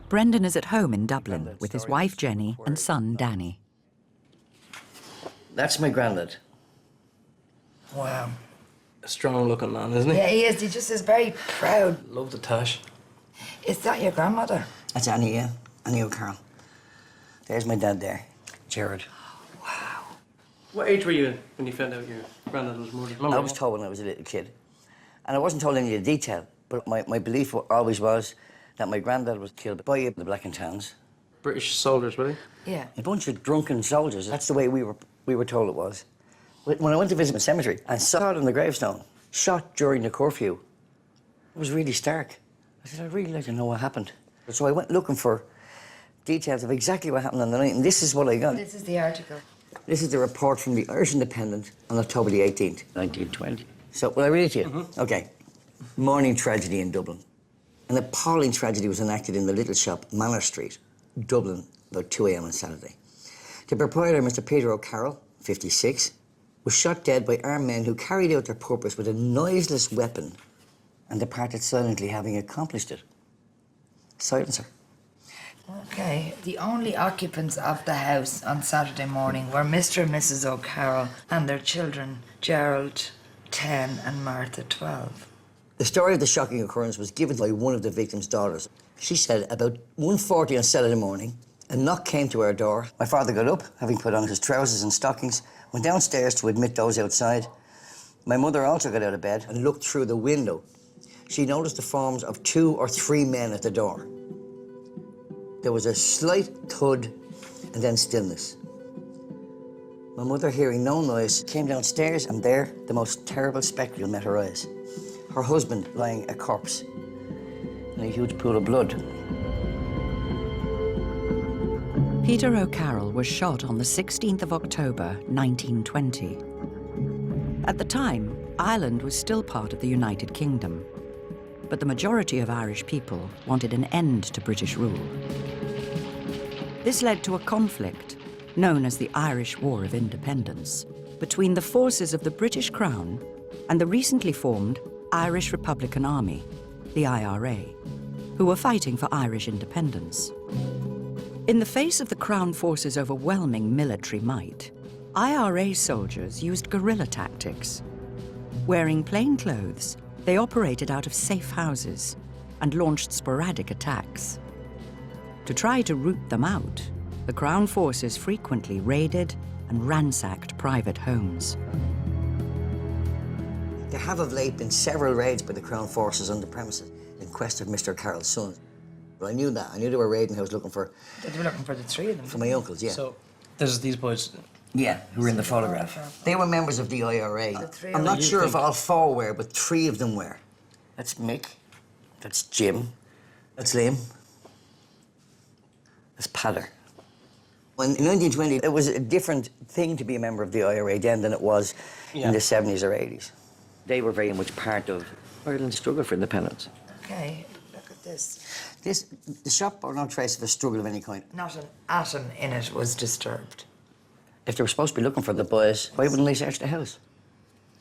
Brendan is at home in Dublin with his wife Jenny and son Danny. That's my granddad. Wow. A strong looking man, isn't he? Yeah, he is. He just is very proud. Love the tash. Is that your grandmother? That's Annie, yeah. Annie O'Carroll. There's my dad there, Gerard. Wow. What age were you when you found out your granddad was murdered? I was told when I was a little kid. And I wasn't told any of the detail, but my belief always was that my granddad was killed by the Black and Tans. British soldiers, were they? Yeah. A bunch of drunken soldiers. That's the way we were told it was. When I went to visit the cemetery, I saw it on the gravestone, shot during the curfew. It was really stark. I said, I'd really like to know what happened. So I went looking for details of exactly what happened on the night, and this is what I got. This is the article. This is the report from the Irish Independent on October the 18th, 1920. So, will I read it to you? Mm-hmm. OK. Morning tragedy in Dublin. An appalling tragedy was enacted in the little shop, Manor Street, Dublin, about 2 a.m. on Saturday. The proprietor, Mr. Peter O'Carroll, 56, was shot dead by armed men who carried out their purpose with a noiseless weapon and departed silently, having accomplished it. Silencer. Okay. The only occupants of the house on Saturday morning were Mr. and Mrs. O'Carroll and their children, Gerald, 10, and Martha, 12. The story of the shocking occurrence was given by one of the victim's daughters. She said about 1:40 on Saturday morning, a knock came to our door. My father got up, having put on his trousers and stockings, went downstairs to admit those outside. My mother also got out of bed and looked through the window. She noticed the forms of 2 or 3 men at the door. There was a slight thud and then stillness. My mother, hearing no noise, came downstairs, and there the most terrible spectacle met her eyes. Her husband lying a corpse in a huge pool of blood. Peter O'Carroll was shot on the 16th of October, 1920. At the time, Ireland was still part of the United Kingdom, but the majority of Irish people wanted an end to British rule. This led to a conflict, known as the Irish War of Independence, between the forces of the British Crown and the recently formed Irish Republican Army, the IRA, who were fighting for Irish independence. In the face of the Crown forces' overwhelming military might, IRA soldiers used guerrilla tactics. Wearing plain clothes, they operated out of safe houses and launched sporadic attacks. To try to root them out, the Crown forces frequently raided and ransacked private homes. There have of late been several raids by the Crown forces on the premises in quest of Mr. Carroll's son. But I knew that. I knew they were raiding. I was looking for... They were looking for the 3 of them. For my uncles, yeah. So, there's these boys. Yeah, who were in the photograph. They were members of the IRA. I'm not sure if all 4 were, but 3 of them were. That's Mick. That's Jim. That's Liam. That's Padder. In 1920, it was a different thing to be a member of the IRA then than it was in the 70s or 80s. They were very much part of Ireland's struggle for independence. Okay, look at this. The shop bore no trace of a struggle of any kind. Not an atom in it was disturbed. If they were supposed to be looking for the boys, why wouldn't they search the house?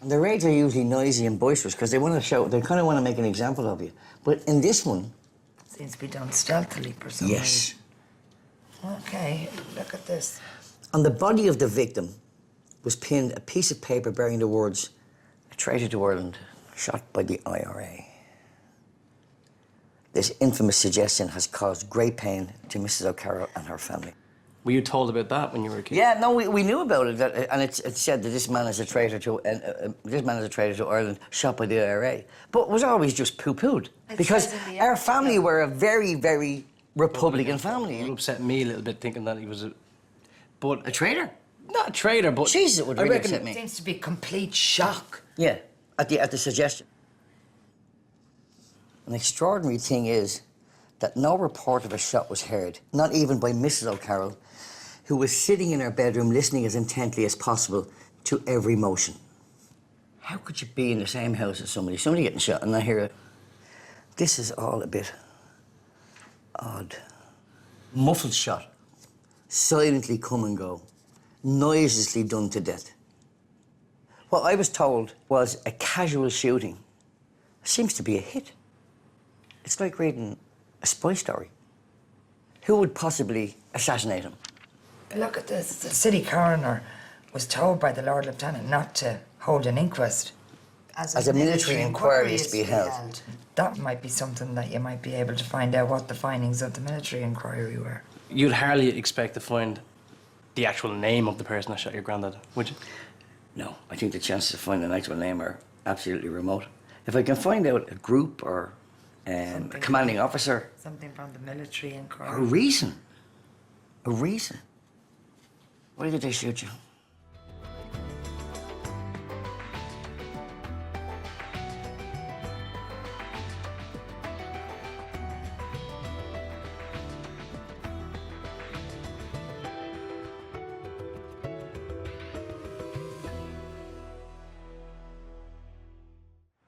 And the raids are usually noisy and boisterous because they want to show, they kind of want to make an example of you. But in this one... Seems to be done stealthily for some reason. Okay, look at this. On the body of the victim was pinned a piece of paper bearing the words, "A traitor to Ireland, shot by the IRA." This infamous suggestion has caused great pain to Mrs. O'Carroll and her family. Were you told about that when you were a kid? Yeah, no, we knew about it, and it said that this man is a traitor to Ireland, shot by the IRA. But it was always just poo-pooed because our family were a very, very Republican family. It upset me a little bit thinking that he was a traitor. Not a traitor, but Jesus, it would really upset me. It seems to be complete shock. Yeah, at the suggestion. An extraordinary thing is that no report of a shot was heard, not even by Mrs. O'Carroll, who was sitting in her bedroom listening as intently as possible to every motion. How could you be in the same house as somebody getting shot and not hear it? This is all a bit odd. Muffled shot, silently come and go, noiselessly done to death. What I was told was a casual shooting. Seems to be a hit. It's like reading a spy story. Who would possibly assassinate him? Look at this. The city coroner was told by the Lord Lieutenant not to hold an inquest. As a military inquiry is to be held. That might be something that you might be able to find out what the findings of the military inquiry were. You'd hardly expect to find the actual name of the person that shot your granddad, would you? No, I think the chances of finding an actual name are absolutely remote. If I can find out a group or a commanding officer. Something from the military inquiry. A reason. Why did they shoot you?